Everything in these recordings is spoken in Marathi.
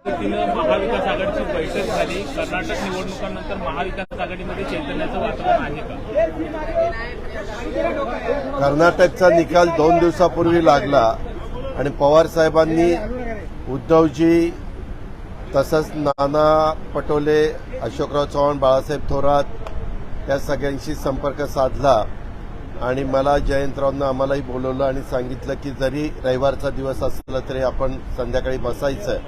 पद्धतीनं महाविकास आघाडीची बैठक झाली. कर्नाटक निवडणुकांनंतर महाविकास आघाडीमध्ये चैतन्याचं वातावरण आहे का? कर्नाटकचा निकाल 2 दिवसापूर्वी लागला आणि पवार साहेबांनी उद्धवजी तसंच नाना पटोले, अशोकराव चव्हाण, बाळासाहेब थोरात या सगळ्यांशी संपर्क साधला आणि मला जयंतरावनं आम्हालाही बोलवलं आणि सांगितलं की जरी रविवारचा दिवस असला तरी आपण संध्याकाळी बसायचं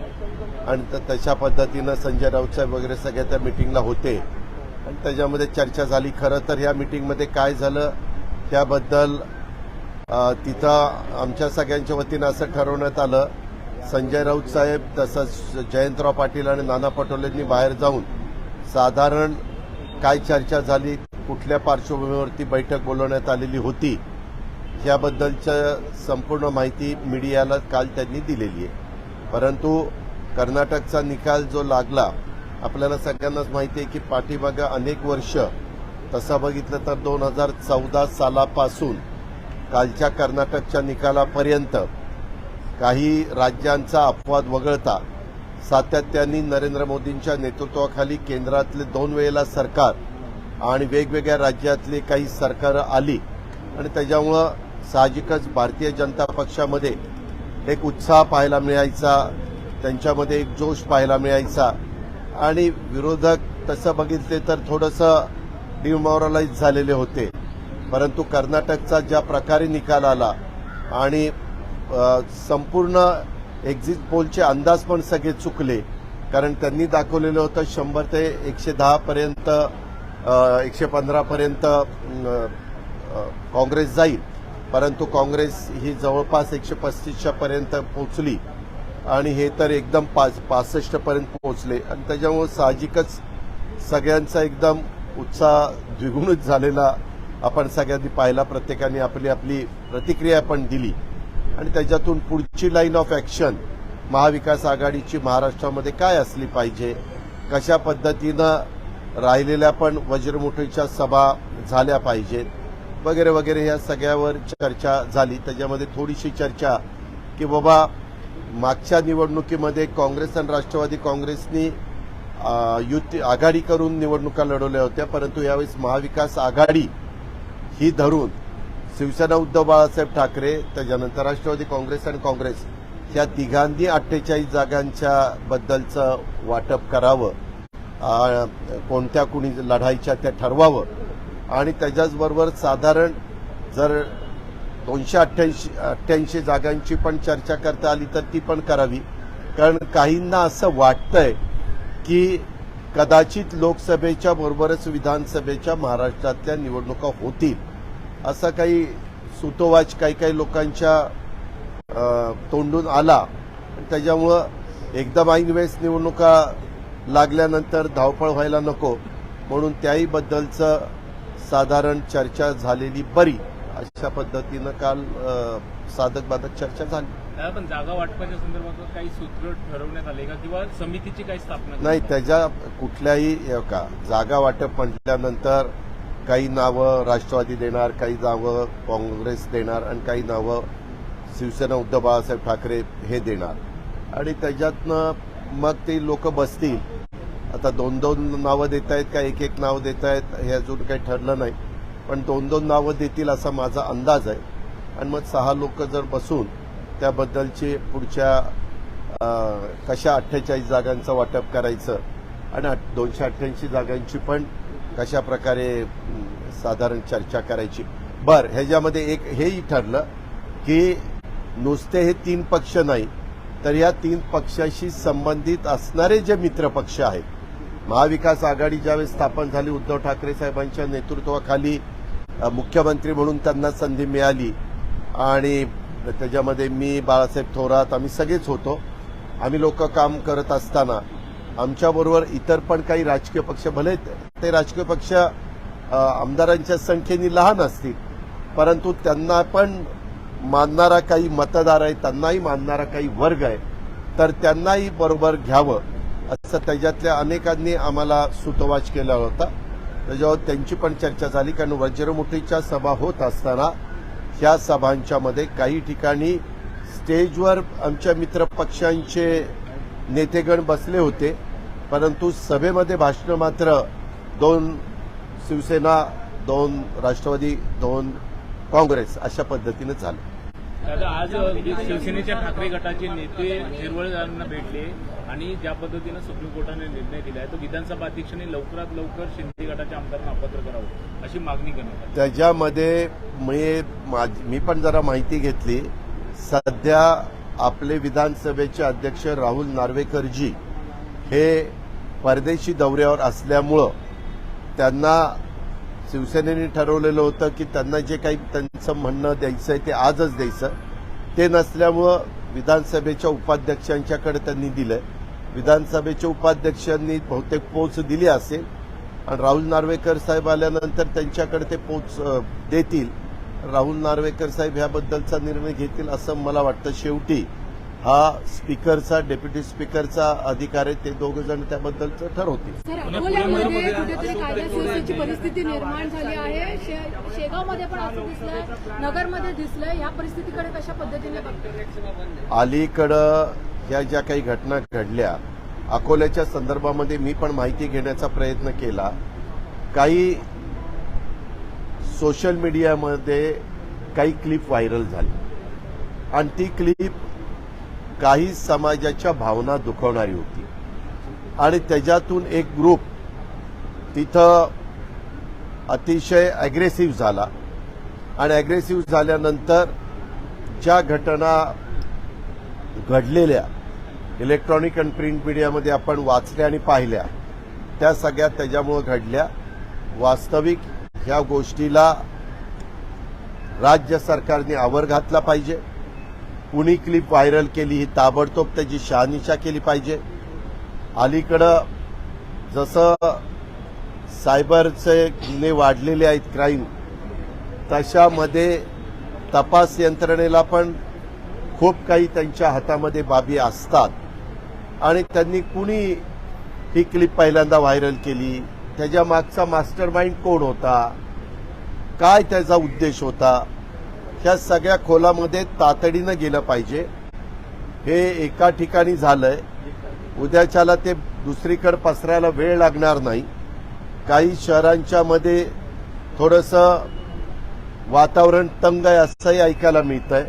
आणि तशा पद्धतीनं संजय राऊत साहेब वगैरे सगळे त्या मिटिंगला होते आणि त्याच्यामध्ये चर्चा झाली. खरं तर ह्या मिटिंगमध्ये काय झालं त्याबद्दल तिथं आमच्या सगळ्यांच्या वतीनं असं ठरवण्यात आलं, संजय राऊत साहेब तसंच जयंतराव पाटील आणि नाना पटोलेंनी बाहेर जाऊन साधारण काय चर्चा झाली, कुठल्या पार्श्वभूमीवरती बैठक बोलवण्यात आलेली होती याबद्दलच्या संपूर्ण माहिती मीडियाला काल त्यांनी दिलेली आहे. परंतु कर्नाटकचा निकाल जो लागला आपल्याला सगळ्यांनाच माहिती आहे की पाठीमागं अनेक वर्ष तसं बघितलं तर 2014 सालापासून कालच्या कर्नाटकच्या निकालापर्यंत काही राज्यांचा अपवाद वगळता सातत्याने नरेंद्र मोदींच्या नेतृत्वाखाली केंद्रातले 2 वेळेला सरकार आणि वेगवेगळ्या राज्यातली काही सरकारं आली आणि त्याच्यामुळं साहजिकच भारतीय जनता पक्षामध्ये एक उत्साह पाहायला मिळायचा, त्यांच्यामध्ये एक जोश पाहायला मिळायचा आणि विरोधक तसं बघितले तर थोडंसं डिमोरलाइज झालेले होते. परंतु कर्नाटकचा ज्या प्रकारे निकाल आला आणि संपूर्ण एक्झिट पोलचे अंदाज पण सगळे चुकले, कारण त्यांनी दाखवलेलं होतं 100 ते 110 पर्यंत 115 पर्यंत काँग्रेस जाईल, परंतु काँग्रेस ही जवळपास 135 पर्यंत पोहोचली आणि हे तर एकदम 65 पर्यंत पोहोचले आणि त्याच्यामुळे साहजिकच सगळ्यांचा एकदम उत्साह द्विगुणित झालेला आपण सगळ्यांनी पाहिला. प्रत्येकाने आपली आपली प्रतिक्रिया पण दिली आणि त्याच्यातून पुढची लाईन ऑफ ॲक्शन महाविकास आघाडीची महाराष्ट्रामध्ये काय असली पाहिजे, कशा पद्धतीनं राहिलेल्या पण वज्रमुठीच्या सभा झाल्या पाहिजेत वगैरे वगैरे ह्या सगळ्यावर चर्चा झाली. त्याच्यामध्ये थोडीशी चर्चा की बाबा मागच्या निवडणुकीमध्ये काँग्रेस आणि राष्ट्रवादी काँग्रेसनी युती आघाडी करून निवडणुका लढवल्या होत्या, परंतु यावेळेस महाविकास आघाडी ही धरून शिवसेना उद्धव बाळासाहेब ठाकरे त्याच्यानंतर राष्ट्रवादी काँग्रेस आणि काँग्रेस या तिघांनी 48 जागांच्या बद्दलचं वाटप करावं, कोणत्या कुणी लढायच्या त्या ठरवावं आणि त्याच्याचबरोबर साधारण जर 288 जागांची पण चर्चा करता आली तर ती पण करावी. कारण काहींना असं वाटतंय की कदाचित लोकसभेच्या बरोबरच विधानसभेच्या महाराष्ट्रातल्या निवडणुका होतील असं काही सुतोवाच काही लोकांच्या तोंडून आला. त्याच्यामुळं एकदम ऐन वेळेस निवडणुका लागल्यानंतर धावपळ व्हायला नको म्हणून त्याही बद्दलचं साधारण चर्चा झालेली बरी, अशा पद्धतीनं काल साधक बाधक चर्चा झाली. पण जागा वाटपाच्या संदर्भात काही सूत्र ठरवण्यात आले का किंवा समितीची काही स्थापना नाही? त्याच्या कुठल्याही का जागा वाटप म्हटल्यानंतर काही नावं राष्ट्रवादी देणार, काही नावं काँग्रेस देणार आणि काही नावं शिवसेना उद्धव बाळासाहेब ठाकरे हे देणार आणि त्याच्यातनं मग ते लोक बसतील. आता 2-2 नावं देत आहेत का 1-1 नाव देत आहेत हे अजून काही ठरलं नाही, पण 2-2 नावं देतील असा माझा अंदाज आहे आणि मग 6 लोक जर बसून त्याबद्दलची पुढच्या कशा 48 जागांचं वाटप करायचं आणि 288 जागांची पण कशा प्रकारे साधारण चर्चा करायची. बरं, ह्याच्यामध्ये एक हेही ठरलं की नुसते हे 3 पक्ष नाही तर या 3 पक्षाशी संबंधित असणारे जे मित्रपक्ष आहेत, महाविकास आघाडी ज्यावेळेस स्थापन झाली उद्धव ठाकरे साहेबांच्या नेतृत्वाखाली मुख्यमंत्री म्हणून त्यांना संधी मिळाली आणि त्याच्यामध्ये मी, बाळासाहेब थोरात, आम्ही सगळेच होतो. आम्ही लोक काम करत असताना आमच्याबरोबर इतर पण काही राजकीय पक्ष, भले ते राजकीय पक्ष आमदारांच्या संख्येने लहान असतील परंतु त्यांना पण मानणारा काही मतदार आहे, त्यांनाही मानणारा काही वर्ग आहे, तर त्यांनाही बरोबर घ्यावं असं त्याच्यातल्या अनेकांनी आम्हाला सुतोवाच केला होता. त्याच्यावर त्यांची पण चर्चा झाली, कारण वज्रमुठीच्या सभा होत असताना ह्या सभांच्या मध्ये काही ठिकाणी स्टेजवर आमच्या मित्रपक्षांचे नेतेगण बसले होते, परंतु सभेमध्ये भाषण मात्र 2 शिवसेना, 2 राष्ट्रवादी, 2 काँग्रेस अशा पद्धतीनं झालं. दादा, आज शिवसेनेच्या ठाकरे गटाचे नेते झिरवळकरांना भेटले आणि ज्या पद्धतीनं सुप्रीम कोर्टाने निर्णय दिला आहे तो विधानसभा अध्यक्षांनी लवकरात लवकर शिंदे गटाच्या आमदारांना अपात्र करावं अशी मागणी करण्यात आली. त्याच्यामध्ये मी पण जरा माहिती घेतली. सध्या आपले विधानसभेचे अध्यक्ष राहुल नार्वेकरजी हे परदेशी दौऱ्यावर असल्यामुळं त्यांना शिवसेनेने ठरवलेलं होतं की त्यांना जे काही त्यांचं म्हणणं द्यायचं आहे ते आजच द्यायचं. ते नसल्यामुळं विधानसभेच्या उपाध्यक्षांच्याकडे त्यांनी दिलंय. विधानसभेच्या उपाध्यक्षांनी बहुतेक पोच दिली असेल आणि राहुल नार्वेकर साहेब आल्यानंतर त्यांच्याकडे ते पोच देतील. राहुल नार्वेकर साहेब ह्याबद्दलचा निर्णय घेतील असं मला वाटतं. शेवटी हा स्पीकरचा, डेप्युटी स्पीकरचा अधिकार आहे. ते दोघ जण त्याबद्दलचं ठरवतील. सर, अकोल्यामध्ये कुठेतरी कायदा सुव्यवस्थेची परिस्थिती निर्माण झाली आहे. शेगावमध्ये पण असं दिसलंय, नगरमध्ये दिसलंय. या परिस्थितीकडे कशा पद्धतीने बघतो? अलीकडं ह्या ज्या काही घटना घडल्या अकोल्याच्या संदर्भामध्ये मी पण माहिती घेण्याचा प्रयत्न केला. काही सोशल मीडियामध्ये काही क्लिप व्हायरल झाली आणि ती क्लिप काही समाजाच्या भावना दुखवणारी होती आणि त्याच्यातून एक ग्रुप तिथं अतिशय अग्रेसिव्ह झाला आणि अग्रेसिव्ह झाल्यानंतर ज्या घटना घडलेल्या इलेक्ट्रॉनिक आणि प्रिंट मीडियामध्ये आपण वाचल्या आणि पाहिल्या त्या सगळ्या त्याच्यामुळे घडल्या. वास्तविक ह्या गोष्टीला राज्य सरकारने आवर घातला पाहिजे. कुणी क्लिप व्हायरल केली ही ताबडतोब त्याची शहानिशा केली पाहिजे. अलीकडं जसं सायबरचे गुन्हे वाढलेले आहेत, क्राईम, तशामध्ये तपास यंत्रणेला पण खूप काही त्यांच्या हातामध्ये बाबी असतात आणि त्यांनी कुणी ही क्लिप पहिल्यांदा व्हायरल केली, त्याच्या मागचा मास्टर माइंड कोण होता, काय त्याचा उद्देश होता, ह्या सगळ्या खोलामध्ये तातडीनं गेलं पाहिजे. हे एका ठिकाणी झालंय, उद्याच्याला ते दुसरीकडे पसरायला वेळ लागणार नाही. काही शहरांच्या मध्ये थोडंसं वातावरण तंग आहे असंही ऐकायला मिळतंय.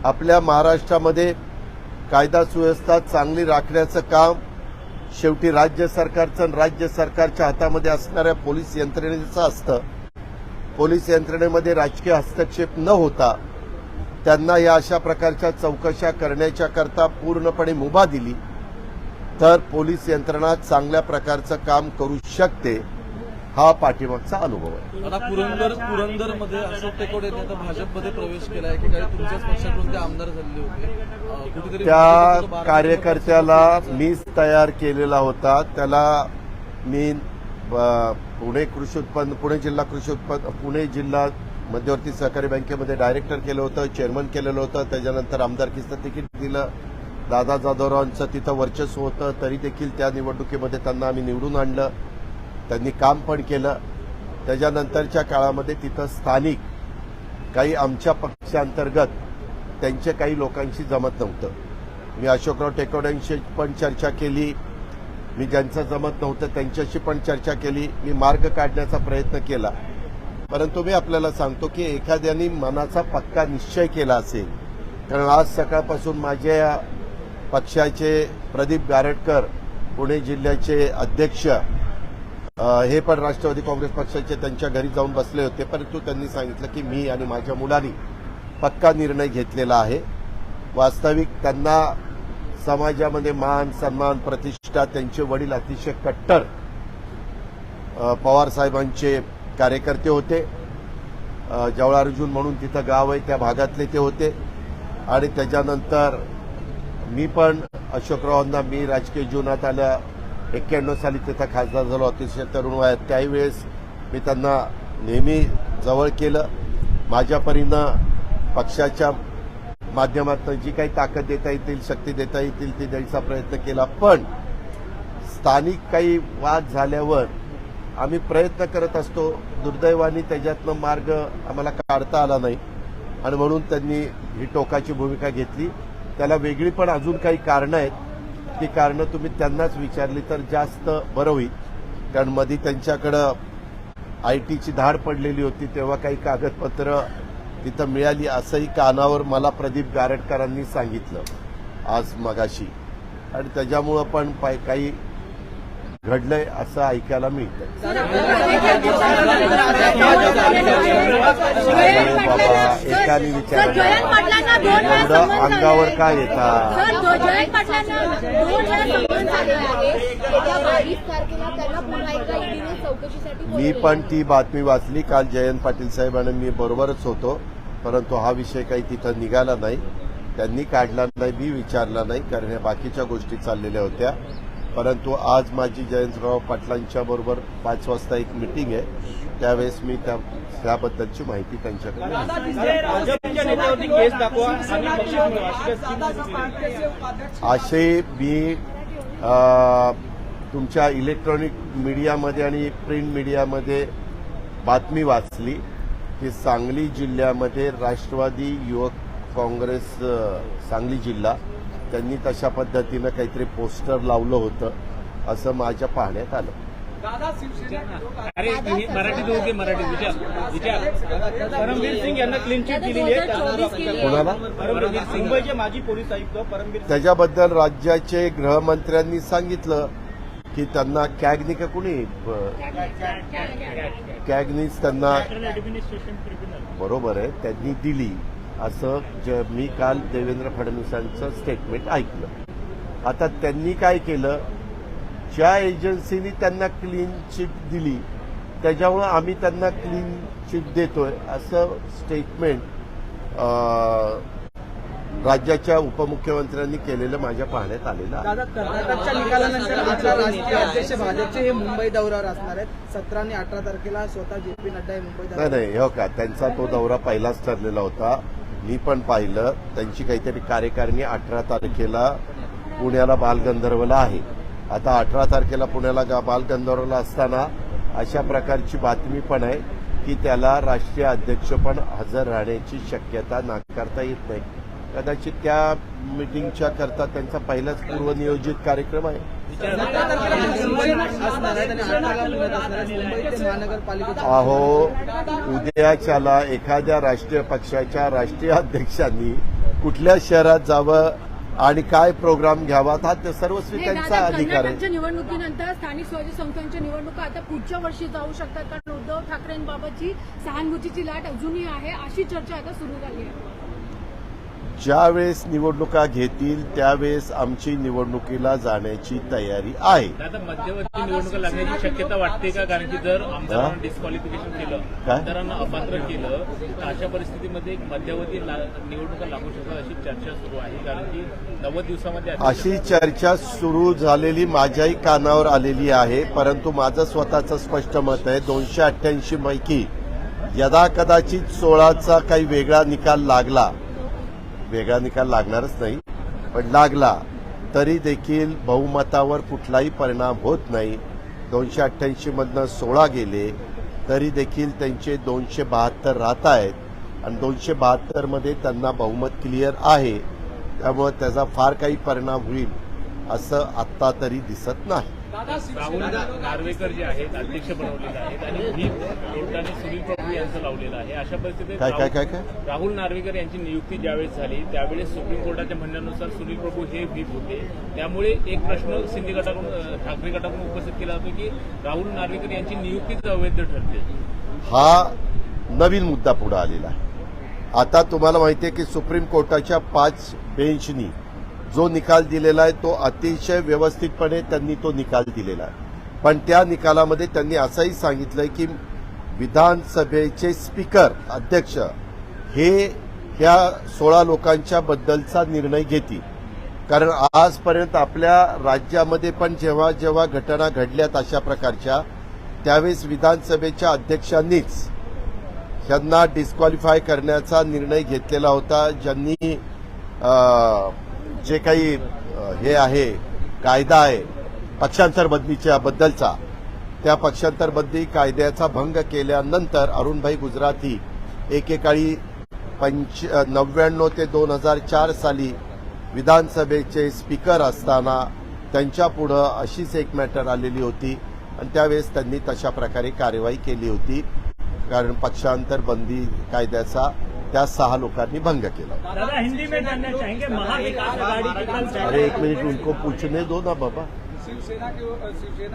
आपल्या महाराष्ट्रामध्ये कायदा सुव्यवस्था चांगली राखण्याचं काम शेवटी राज्य सरकारचं आणि राज्य सरकारच्या हातामध्ये असणाऱ्या पोलीस यंत्रणेचं असतं. पोलीस यंत्रणेमध्ये राजकीय हस्तक्षेप न होता त्यांना या अशा प्रकारच्या चौकशा करण्याच्या करता पूर्णपणे मुभा दिली तर पोलीस यंत्रणा चांगल्या प्रकारचं काम करू शकते. हा पाठीमागचा अनुभव आहे. आता पुरंदरमध्ये अशोक टेकोडे यांनी आता भाजपमध्ये प्रवेश केला आहे की काय तुमच्याच पक्षाकडून ते आमदार झालेले होते. कुठेतरी त्या कार्यकर्त्याला मीच तयार केलेला होता. त्याला मी पुणे जिल्हा कृषी उत्पन्न पुणे जिल्हा मध्यवर्ती सहकारी बँकेमध्ये डायरेक्टर केलं होतं, चेअरमन केलेलं होतं. त्याच्यानंतर आमदारकीचं तिकीट दिलं. दादा जाधवरावांचं तिथं वर्चस्व होतं, तरी देखील त्या निवडणुकीमध्ये त्यांना आम्ही निवडून आणलं. त्यांनी काम पण केलं. त्याच्यानंतरच्या काळामध्ये तिथं स्थानिक काही आमच्या पक्षांतर्गत त्यांच्या काही लोकांशी जमत नव्हतं. मी अशोकराव टेकोड्यांशी पण चर्चा केली. मी ज्यांचं जमत नव्हतं त्यांच्याशी पण चर्चा केली. मी मार्ग काढण्याचा प्रयत्न केला. परंतु मी आपल्याला सांगतो की एखाद्याने मनाचा पक्का निश्चय केला असेल, कारण आज सकाळपासून माझ्या पक्षाचे प्रदीप गारटकर पुणे जिल्ह्याचे अध्यक्ष हे पण राष्ट्रवादी काँग्रेस पक्षाचे त्यांच्या घरी जाऊन बसले होते. परंतु त्यांनी सांगितलं की मी आणि माझ्या मुलांनी पक्का निर्णय घेतलेला आहे. वास्तविक त्यांना समाजामध्ये मान सन्मान प्रतिष्ठा, त्यांचे वडील अतिशय कट्टर पवार साहेबांचे कार्यकर्ते होते. जवळ अर्जुन म्हणून तिथं गाव आहे त्या भागातले ते होते. आणि त्याच्यानंतर मी पण अशोकरावांना मी राजकीय जीवनात आल्या 91 साली तिथं खासदार झालो अतिशय तरुण वयात. त्यावेळेस मी त्यांना नेहमी जवळ केलं. माझ्या परीनं पक्षाच्या माध्यमातून जी काही ताकद देता येतील, शक्ती देता येतील ती द्यायचा प्रयत्न केला. पण स्थानिक काही वाद झाल्यावर आम्ही प्रयत्न करत असतो. दुर्दैवाने त्याच्यातनं मार्ग आम्हाला काढता आला नाही आणि म्हणून त्यांनी ही टोकाची भूमिका घेतली. त्याला वेगळी पण अजून काही कारणं आहेत ती कारणं तुम्ही त्यांनाच विचारली तर जास्त बरं होईल. कारण मध्ये त्यांच्याकडं ITची धाड पडलेली होती, तेव्हा काही कागदपत्र तिथं मिळाली असंही कानावर मला प्रदीप गारटकरांनी सांगितलं आज मगाशी. आणि त्याच्यामुळं पण काही घडलंय असं ऐकायला मिळतंय. बाबा एकाने विचारलं एवढं अंगावर काय येतात. मी पण ती बातमी वाचली काल. जयंत पाटील साहेब आणि मी बरोबरच होतो, परंतु हा विषय काही तिथं निघाला नाही, त्यांनी काढला नाही, मी विचारला नाही, कारण ह्या बाकीच्या गोष्टी चाललेल्या होत्या. परंतु आज माझी जयंतराव पाटलांच्या बरोबर 5 वाजता एक मीटिंग आहे, त्यावेळेस मी त्याबद्दलची माहिती त्यांच्याकडे असे मी तुमच्या इलेक्ट्रॉनिक मीडियामध्ये आणि प्रिंट मीडियामध्ये बातमी वाचली की सांगली जिल्ह्यामध्ये राष्ट्रवादी युवक काँग्रेस सांगली जिल्हा त्यांनी तशा पद्धतीनं काहीतरी पोस्टर लावलं होतं असं माझ्या पाहण्यात आलं. अरे मराठी दोघे मराठी विचार परमवीर सिंग यांना क्लीन चिट दिलेली आहे. कोणाला? परमवीर सिंग मुंबईचे माजी पोलीस आयुक्त परमवीर. त्याच्याबद्दल राज्याचे गृहमंत्र्यांनी सांगितलं की त्यांना कॅगनी का कुणी कॅगनीच त्यांना बरोबर आहे त्यांनी दिली असं मी काल देवेंद्र फडणवीसांचं स्टेटमेंट ऐकलं. आता त्यांनी काय केलं, ज्या एजन्सीनी त्यांना क्लीन चिट दिली त्याच्यामुळं आम्ही त्यांना क्लीन चिट देतोय असं स्टेटमेंट राज्याच्या उपमुख्यमंत्र्यांनी केलेलं माझ्या पाहण्यात आलेलं आहे. दादा, कर्नाटकच्या निकालानंतर आपला राष्ट्रीय अध्यक्ष भाजपचे हे मुंबई दौऱ्यावर असणार आहेत. 17 आणि 18 तारखेला स्वतः JP नड्डा हे मुंबई नाही हो का, त्यांचा तो दौरा पहिलाच ठरलेला होता. मी पण पाहिलं त्यांची काहीतरी कार्यकारिणी 18 तारखेला पुण्याला बालगंधर्वला आहे. आता 18 तारखेला पुण्याला बालगंधर्वला असताना अशा प्रकारची बातमी पण आहे की त्याला राष्ट्रीय अध्यक्ष पण हजर राहण्याची शक्यता नाकारता येत नाही. कदाचित त्या मिटिंगच्या करता त्यांचा पहिलाच पूर्वनियोजित कार्यक्रम आहे. अहो, उद्याच्याला एखाद्या राष्ट्रीय पक्षाच्या राष्ट्रीय अध्यक्षांनी कुठल्या शहरात जावं आणि काय प्रोग्राम घ्यावा हा सर्वस्वी त्यांचा अधिकार आहे. निवडणुकीनंतर स्थानिक स्वराज्य संस्थांच्या निवडणुका आता पुढच्या वर्षी जाऊ शकतात, कारण उद्धव ठाकरेंबाबतची सहानुभूतीची लाट अजूनही आहे, अशी चर्चा आता सुरू झाली आहे. ज्यावेळेस निवडणुका घेतील त्यावेळेस आमची निवडणुकीला जाण्याची तयारी आहे. आता मध्यवर्ती निवडणुका लागण्याची शक्यता वाटते का? कारण की जर आमदारांना डिस्क्वालिफिकेशन केलं, आमदारांना अपात्र केलं, तर अशा परिस्थितीमध्ये एक मध्यवर्ती निवडणुका लागू शकतात अशी चर्चा सुरू आहे. कारण की 90 दिवसामध्ये अशी चर्चा सुरू झालेली माझ्याही कानावर आलेली आहे. परंतु माझं स्वतःचं स्पष्ट मत आहे, 288 पैकी यदा कदाचित 16चा काही वेगळा निकाल लागणारच नाही, पण लागला तरी देखील बहुमतावर कुठलाही परिणाम होत नाही. 288 मधनं 16 गेले तरी देखील त्यांचे 272 राहत आहेत आणि 272 मध्ये त्यांना बहुमत क्लिअर आहे. त्यामुळे त्याचा फार काही परिणाम होईल असं आत्ता तरी दिसत नाही. राहुल नार्वेकर जे आहेत अध्यक्ष बनवलेले आहेत आणि व्हीप कोर्टाने सुनील प्रभू यांचं लावलेलं आहे. अशा परिस्थितीत काय राहुल नार्वेकर यांची नियुक्ती ज्यावेळेस झाली त्यावेळेस सुप्रीम कोर्टाच्या म्हणण्यानुसार सुनील प्रभू हे व्हीप होते. त्यामुळे एक प्रश्न शिंदे गटाकडून ठाकरे गटाकडून उपस्थित केला जातो की राहुल नार्वेकर यांची नियुक्तीच अवैध ठरते. हा नवीन मुद्दा पुढे आलेला आहे. आता तुम्हाला माहिती आहे की सुप्रीम कोर्टाच्या 5 बेंचनी जो निकाल दिलेला आहे तो अतिशय व्यवस्थितपणे त्यांनी तो निकाल दिलेला आहे. पण त्या निकालामध्ये त्यांनी असंही सांगितलंय की विधानसभेचे स्पीकर अध्यक्ष हे ह्या 16 लोकांच्या बद्दलचा निर्णय घेतील. कारण आजपर्यंत आपल्या राज्यामध्ये पण जेव्हा जेव्हा घटना घडल्यात अशा प्रकारच्या त्यावेळेस विधानसभेच्या अध्यक्षांनीच त्यांना डिस्क्वालिफाय करण्याचा निर्णय घेतलेला होता. ज्यांनी जे काही हे आहे कायदा आहे पक्षांतर बदलीच्या बद्दलचा, त्या पक्षांतर बदली कायद्याचा भंग केल्यानंतर अरुणभाई गुजराती एकेकाळी 99 ते 2004 साली विधानसभेचे स्पीकर असताना त्यांच्या पुढं अशीच एक मॅटर आलेली होती आणि त्यावेळेस त्यांनी तशा प्रकारे कार्यवाही केली होती, कारण पक्षांतर बंदी कायद्याचा त्या 6 लोकांनी भंग केला. दादा हिंदी में जानना चाहेंगे महाविकास आघाड़ी की कल अरे एक मिनट उनको पूछने दो ना बाबा. शिवसेना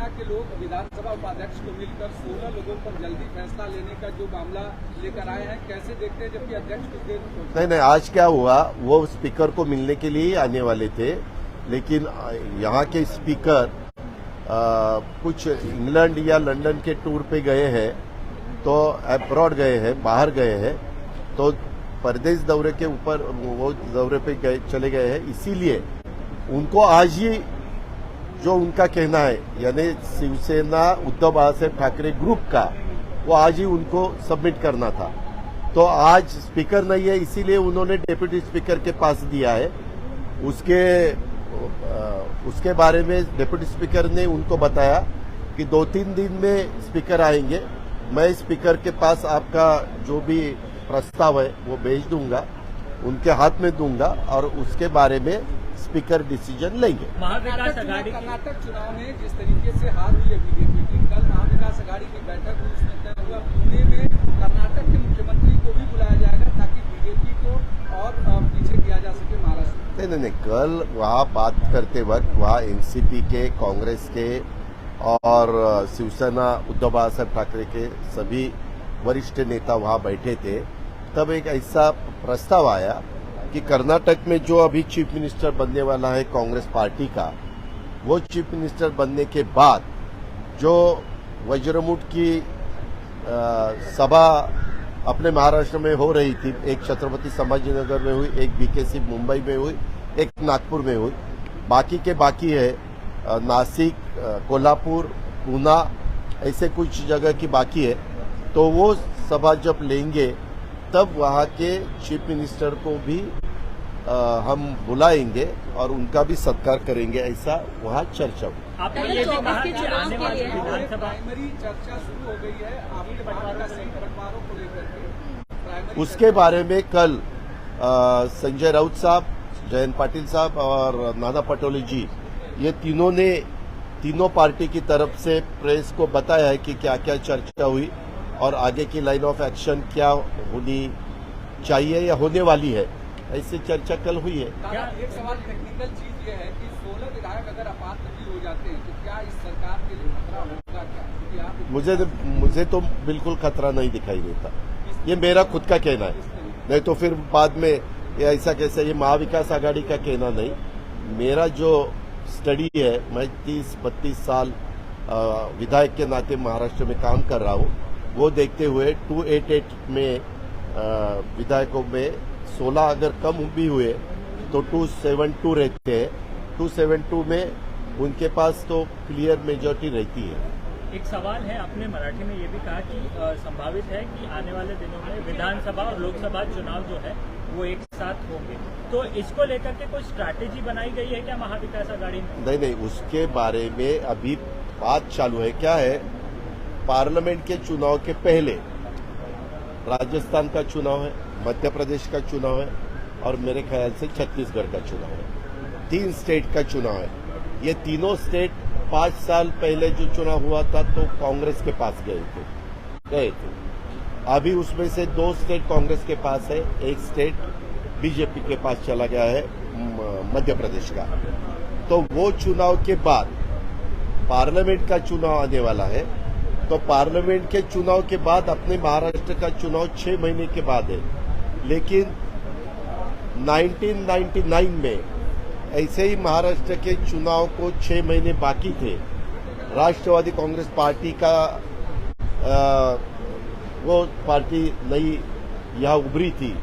के लोग विधानसभा उपाध्यक्ष को मिलकर 16 लोगों पर जल्दी फैसला लेने का जो मामला लेकर आए हैं, कैसे देखते हैं, जबकि अध्यक्ष कुछ देर में नहीं, आज क्या हुआ, वो स्पीकर को मिलने के लिए ही आने वाले थे, लेकिन यहाँ के स्पीकर कुछ इंग्लैंड या लंदन के टूर पे गए हैं, तो अब्रॉड गए हैं, बाहर गए हैं, तो परदेश दौरे के ऊपर वो दौरे पे चले गए हैं, इसीलिए उनको आज ही जो उनका कहना है, यानी शिवसेना उद्धव बाळासाहेब ठाकरे ग्रुप का, वो आज ही उनको सबमिट करना था. तो आज स्पीकर नहीं है, इसीलिए उन्होंने डेप्यूटी स्पीकर के पास दिया है. उसके बारे में डेप्यूटी स्पीकर ने उनको बताया कि 2-3 दिन में स्पीकर आएंगे, मैं स्पीकर के पास आपका जो भी प्रस्ताव है वो भेज दूंगा, उनके हाथ में दूंगा और उसके बारे में स्पीकर डिसीजन लेंगे. महाविकास आघाड़ी कर्नाटक चुनाव में जिस तरीके से हार हुई है बीजेपी की, कल महाविकास आघाड़ी की बैठक हुई, उसमें तय हुआ पुणे में कर्नाटक के मुख्यमंत्री को भी बुलाया जाएगा ताकि बीजेपी को और पीछे किया जा सके महाराष्ट्र. नहीं, कल वहाँ बात करते वक्त वहाँ एनसीपी के, कांग्रेस के और शिवसेना उद्धव बाळासाहेब ठाकरे के सभी वरिष्ठ नेता वहाँ बैठे थे. तब एक ऐसा प्रस्ताव आया कि कर्नाटक में जो अभी चीफ मिनिस्टर बनने वाला है कांग्रेस पार्टी का, वो चीफ मिनिस्टर बनने के बाद जो वज्रमुठ की सभा अपने महाराष्ट्र में हो रही थी, एक छत्रपति संभाजीनगर में हुई, एक बीकेसी मुंबई में हुई, एक नागपुर में हुई, बाकी के बाकी है नासिक, कोल्हापुर, पूना, ऐसे कुछ जगह की बाकी है. तो वो सभा जब लेंगे तब वहाँ के चीफ मिनिस्टर को भी हम बुलाएंगे और उनका भी सत्कार करेंगे, ऐसा वहाँ चर्चा हुई. आपने ये भी कहा कि आने वाली विधानसभा प्राइमरी चर्चा शुरू हो गई है आपके बंटवारा सीट बंटवारों को लेकर के. उसके बारे में कल संजय राउत साहब, जयंत पाटिल साहब और नाना पटोले जी, ये तीनों ने तीनों पार्टी की तरफ से प्रेस को बताया है कि क्या क्या चर्चा हुई और आगे की लाइन ऑफ एक्शन क्या होनी चाहिए या होने वाली है, ऐसी चर्चा कल हुई है. एक सवाल टेक्निकल चीज ये है कि 16 विधायक अगर अपात्र भी हो जाते हैं तो क्या इस सरकार के लिए खतरा होगा क्या? क्योंकि आप मुझे तो बिल्कुल खतरा नहीं दिखाई देता. ये मेरा खुद का कहना है, नहीं तो फिर बाद में ये ऐसा कैसे, ये महाविकास आघाड़ी का कहना नहीं. मेरा जो स्टडी है, मैं 30-32 साल विधायक के नाते महाराष्ट्र में काम कर रहा हूँ, वो देखते हुए 288 में विधायकों में 16 अगर कम भी हुए तो 272 रहते हैं. 272 में उनके पास तो क्लियर मेजॉरिटी रहती है. एक सवाल है, आपने मराठी में ये भी कहा कि संभावित है कि आने वाले दिनों में विधानसभा और लोकसभा चुनाव जो है वो एक साथ होंगे, तो इसको लेकर के कोई स्ट्रैटेजी बनाई गई है क्या महाविकास आघाड़ी में? नहीं, उसके बारे में अभी बात चालू है. क्या है, पार्लियामेंट के चुनाव के पहले राजस्थान का चुनाव है, मध्य प्रदेश का चुनाव है और मेरे ख्याल से छत्तीसगढ़ का चुनाव है. 3 स्टेट का चुनाव है. ये तीनों स्टेट 5 साल पहले जो चुनाव हुआ था तो कांग्रेस के पास गए थे. अभी उसमें से 2 स्टेट कांग्रेस के पास है, 1 स्टेट बीजेपी के पास चला गया है, मध्य प्रदेश का. तो वो चुनाव के बाद पार्लियामेंट का चुनाव आने वाला है. तो पार्लियामेंट के चुनाव के बाद अपने महाराष्ट्र का चुनाव 6 महीने के बाद है. लेकिन 1999 में ऐसे ही महाराष्ट्र के चुनाव को 6 महीने बाकी थे, राष्ट्रवादी कांग्रेस पार्टी का वो पार्टी नई यहाँ उभरी थी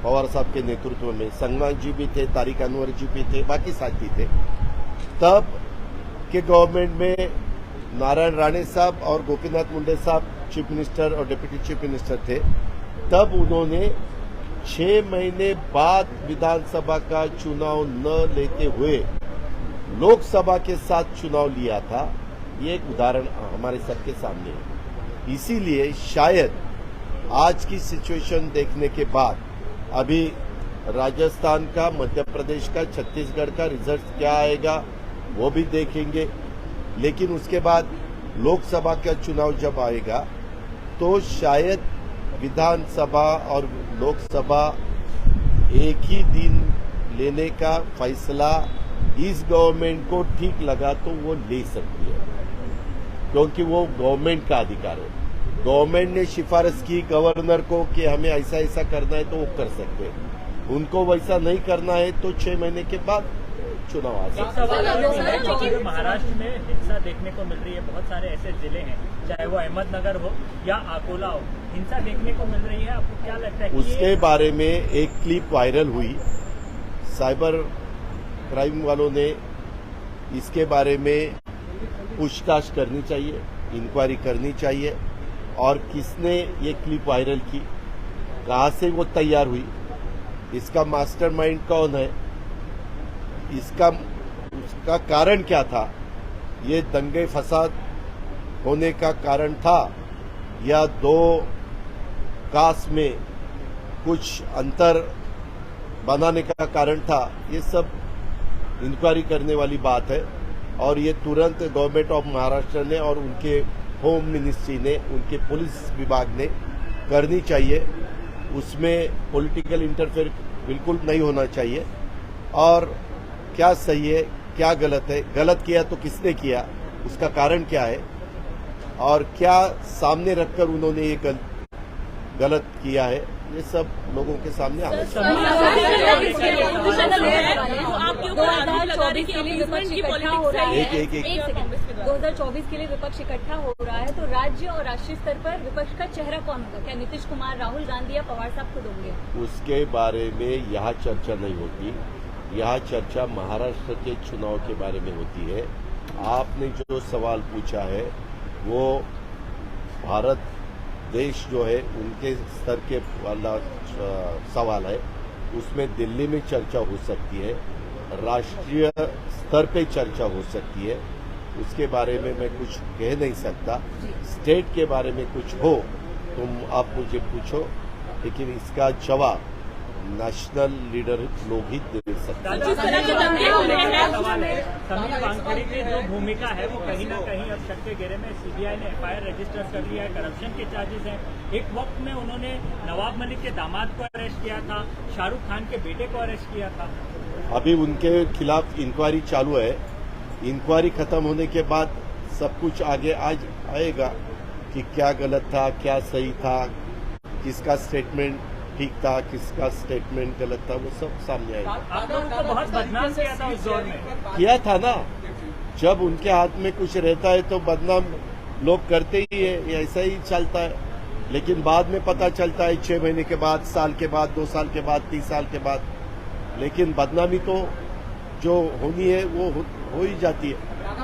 पवार साहब के नेतृत्व में. संगवान जी भी थे, तारिक अनवर जी भी थे, बाकी साथी थे. तब के गवर्नमेंट में नारायण राणे साहब और गोपीनाथ मुंडे साहब चीफ मिनिस्टर और डिप्टी चीफ मिनिस्टर थे. तब उन्होंने 6 महीने बाद विधानसभा का चुनाव न लेते हुए लोकसभा के साथ चुनाव लिया था. ये एक उदाहरण हमारे सबके सामने है. इसीलिए शायद आज की सिचुएशन देखने के बाद अभी राजस्थान का, मध्य प्रदेश का, छत्तीसगढ़ का रिजल्ट क्या आएगा वो भी देखेंगे। लेकिन उसके बाद लोकसभा का चुनाव जब आएगा तो शायद विधानसभा और लोकसभा एक ही दिन लेने का फैसला इस गवर्नमेंट को ठीक लगा तो वो ले सकती है, क्योंकि वो गवर्नमेंट का अधिकार है। गवर्नमेंट ने सिफारिश की गवर्नर को कि हमें ऐसा ऐसा करना है तो वो कर सकते हैं। उनको वैसा नहीं करना है तो 6 महीने के बाद चुनाव आ सकता है। एक सवाल और है, जो महाराष्ट्र में हिंसा देखने को मिल रही है, बहुत सारे ऐसे जिले हैं, चाहे वो अहमदनगर हो या अकोला हो, हिंसा देखने को मिल रही है। आपको क्या लगता है कि उसके बारे में एक क्लिप वायरल हुई, साइबर क्राइम वालों ने इसके बारे में पूछताछ करनी चाहिए, इंक्वायरी करनी चाहिए, और किसने ये क्लिप वायरल की, कहां से वो तैयार हुई, इसका मास्टरमाइंड कौन है, उसका कारण क्या था, ये दंगे फसाद होने का कारण था या 2 कास्ट में कुछ अंतर बनाने का कारण था, ये सब इंक्वायरी करने वाली बात है। और ये तुरंत गवर्नमेंट ऑफ महाराष्ट्र ने और उनके होम मिनिस्ट्री ने, उनके पुलिस विभाग ने करनी चाहिए। उसमें पॉलिटिकल इंटरफेयर बिल्कुल नहीं होना चाहिए। और क्या सही है क्या गलत है, गलत किया तो किसने किया, उसका कारण क्या है, और क्या सामने रखकर उन्होंने ये गलत किया है, ये सब लोगों के सामने आना चाहिए। 2024 के लिए विपक्ष इकट्ठा हो रहा है, तो राज्य और राष्ट्रीय स्तर पर विपक्ष का चेहरा कौन होगा? क्या नीतीश कुमार, राहुल गांधी या पवार साहब खुद होंगे? उसके बारे में यहाँ चर्चा नहीं होती। यहाँ चर्चा महाराष्ट्र के चुनाव के बारे में होती है। आपने जो सवाल पूछा है वो भारत देश जो है उनके स्तर के वाला सवाल है, उसमें दिल्ली में चर्चा हो सकती है, राष्ट्रीय स्तर पे चर्चा हो सकती है। उसके बारे में मैं कुछ कह नहीं सकता। स्टेट के बारे में कुछ हो तुम आप मुझे पूछो, लेकिन इसका जवाब नेशनल लीडर लोग ही दे सकते हैं। समीर वानखेड़े की जो भूमिका है वो कहीं ना कहीं अब शक के घेरे में, सीबीआई ने FIR रजिस्टर कर लिया है, करप्शन के चार्जेस हैं। एक वक्त में उन्होंने नवाब मलिक के दामाद को अरेस्ट किया था, शाहरुख खान के बेटे को अरेस्ट किया था। अभी उनके खिलाफ इंक्वायरी चालू है। इंक्वायरी खत्म होने के बाद सब कुछ आगे आएगा कि क्या गलत था, क्या सही था, किसका स्टेटमेंट ठीक था, किसका स्टेटमेंट गलत था, वो सब सामने आएगा। आप लोगों को बहुत बदनाम किया था उस दौर में। किया था ना, जब उनके हाथ में कुछ रहता है तो बदनाम लोग करते ही है, ये ऐसा ही चलता है। लेकिन बाद में पता चलता है 6 महीने के बाद, साल के बाद, 2 साल के बाद, 3 साल के बाद। लेकिन बदनामी तो जो होनी है वो हो ही जाती है।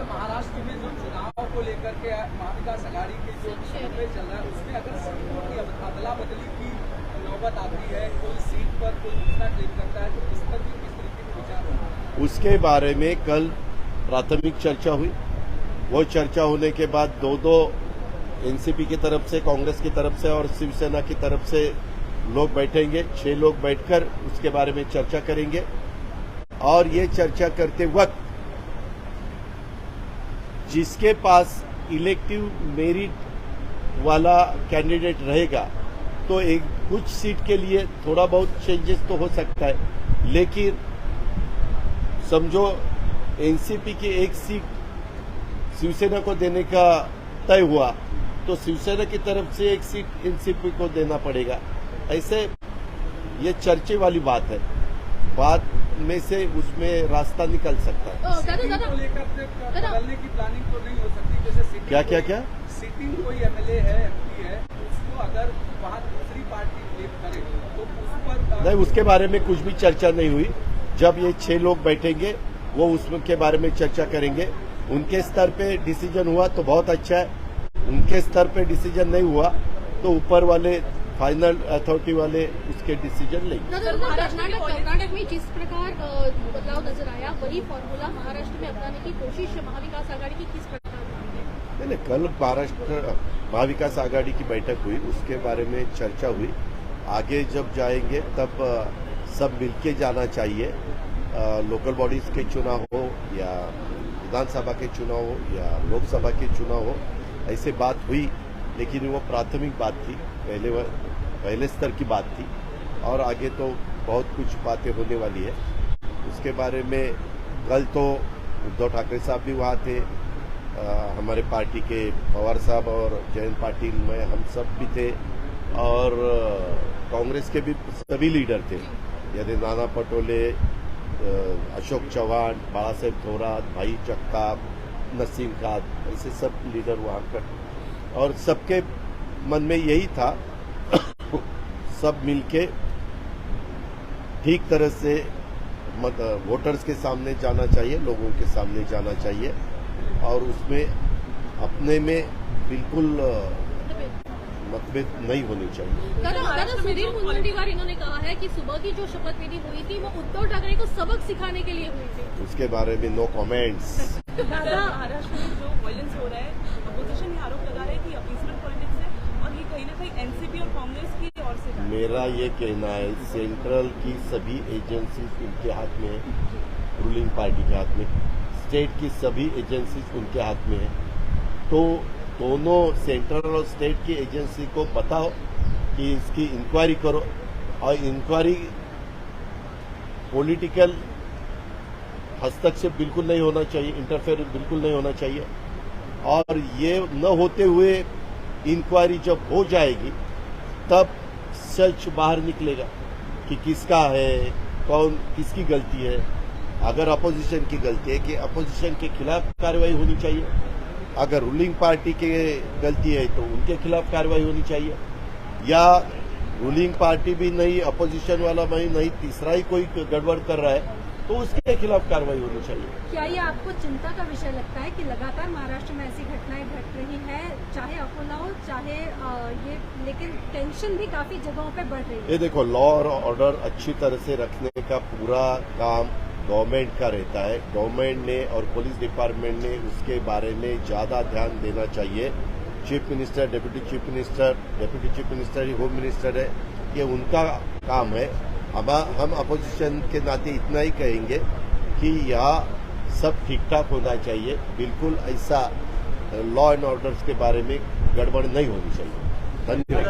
महाराष्ट्र में जो चुनाव को लेकर के महाविकास आघाड़ी के जो सर्वे चल रहा है उसमें अगर सीटों की अदला बदली की नौबत आती है, कोई सीट पर कोई दूसरा क्लेम करता है, तो इस पर भी किस तरीके का विचार होगा? उसके बारे में कल प्राथमिक चर्चा हुई। वो चर्चा होने के बाद 2 एनसीपी की तरफ से, कांग्रेस की तरफ से और शिवसेना की तरफ से लोग बैठेंगे। 6 लोग बैठकर उसके बारे में चर्चा करेंगे। और ये चर्चा करते वक्त जिसके पास इलेक्टिव मेरिट वाला कैंडिडेट रहेगा तो एक कुछ सीट के लिए थोड़ा बहुत चेंजेस तो हो सकता है, लेकिन समझो एनसीपी की एक सीट शिवसेना को देने का तय हुआ तो शिवसेना की तरफ से एक सीट एनसीपी को देना पड़ेगा। ऐसे ये चर्चे वाली बात है, बाद में से उसमें रास्ता निकल सकता है। सीटिंग को लेकर बदलने की प्लानिंग तो नहीं हो सकती? जैसे सीटिंग क्या सीटिंग कोई एमएलए है, एमपी है, उसको अगर वहाँ दूसरी पार्टी क्लेम करे तो उस पर नहीं, उसके बारे में कुछ भी चर्चा नहीं हुई। जब ये 6 लोग बैठेंगे वो उसके बारे में चर्चा करेंगे। उनके स्तर पे डिसीजन हुआ तो बहुत अच्छा है, उनके स्तर पे डिसीजन नहीं हुआ तो ऊपर वाले फाइनल अथॉरिटी वाले उसके डिसीजन लेंगे। कर्नाटक में जिस प्रकार बदलाव नजर आया, वही फॉर्मूला महाराष्ट्र में अपनाने की कोशिश महाविकास आघाड़ी की किस प्रकार होगी? नहीं, कल महाराष्ट्र महाविकास आघाड़ी की बैठक हुई, उसके बारे में चर्चा हुई। आगे जब जाएंगे तब सब मिलके जाना चाहिए लोकल बॉडीज के चुनाव हो या विधानसभा के चुनाव हो या लोकसभा के चुनाव हो, ऐसे बात हुई, लेकिन वो प्राथमिक बात थी, पहले स्तर की बात थी, और आगे तो बहुत कुछ बातें होने वाली है। उसके बारे में कल तो उद्धव ठाकरे साहब भी वहाँ थे, हमारे पार्टी के पवार साहब और जयंत पाटिल में हम सब भी थे, और कांग्रेस के भी सभी लीडर थे, यदि नाना पटोले, अशोक चौहान, बाला साहेब थोरात, भाई जगताप, नसीम खान, ऐसे सब लीडर वहाँ पर, और सबके मन में यही था सब मिलके ठीक तरह से वोटर्स के सामने जाना चाहिए, लोगों के सामने जाना चाहिए, और उसमें अपने में बिल्कुल मतभेद नहीं होनी चाहिए। दादा सुधीर मुनगंटीवार इन्होंने कहा है कि सुबह की जो शपथ विधि हुई थी वो उद्धव ठाकरे को सबक सिखाने के लिए हुई थी। उसके बारे में नो कमेंट्स। दादा महाराष्ट्र में जो वायलेंस हो रहा है, अपोजिशन ये आरोप लगा रहे हैं कि अपीसमेंट पॉलिटिक्स है और ये कहीं ना कहीं एनसीपी और कांग्रेस की ओर से। मेरा ये कहना है सेंट्रल की सभी एजेंसीज उनके हाथ में है, रूलिंग पार्टी के हाथ में, स्टेट की सभी एजेंसीज उनके हाथ में है, तो दोनों सेंट्रल और स्टेट की एजेंसी को बताओ कि इसकी इंक्वायरी करो, और इंक्वायरी पॉलिटिकल हस्तक्षेप बिल्कुल नहीं होना चाहिए, इंटरफेयर बिल्कुल नहीं होना चाहिए, और ये न होते हुए इंक्वायरी जब हो जाएगी तब सच बाहर निकलेगा कि किसका है, कौन किसकी गलती है। अगर अपोजिशन की गलती है कि अपोजिशन के खिलाफ कार्रवाई होनी चाहिए, अगर रूलिंग पार्टी की गलती है तो उनके खिलाफ कार्रवाई होनी चाहिए, या रूलिंग पार्टी भी नहीं, अपोजिशन वाला भी नहीं, तीसरा ही कोई गड़बड़ कर रहा है तो उसके खिलाफ कार्रवाई होनी चाहिए। क्या ये आपको चिंता का विषय लगता है कि लगातार महाराष्ट्र में ऐसी घटनाएं घट रही है, चाहे अकोला हो चाहे ये, लेकिन टेंशन भी काफी जगहों पे बढ़ रही है? ये देखो, लॉ और ऑर्डर अच्छी तरह से रखने का पूरा काम गवर्नमेंट का रहता है। गवर्नमेंट ने और पुलिस डिपार्टमेंट ने उसके बारे में ज्यादा ध्यान देना चाहिए। Chief minister, deputy chief minister, home minister है, ये उनका काम है। हम अपोजिशन के नाते इतना ही कहेंगे कि यहाँ सब ठीक ठाक होना चाहिए, बिल्कुल ऐसा लॉ एंड ऑर्डर्स के बारे में गड़बड़ नहीं होनी चाहिए। धन्यवाद।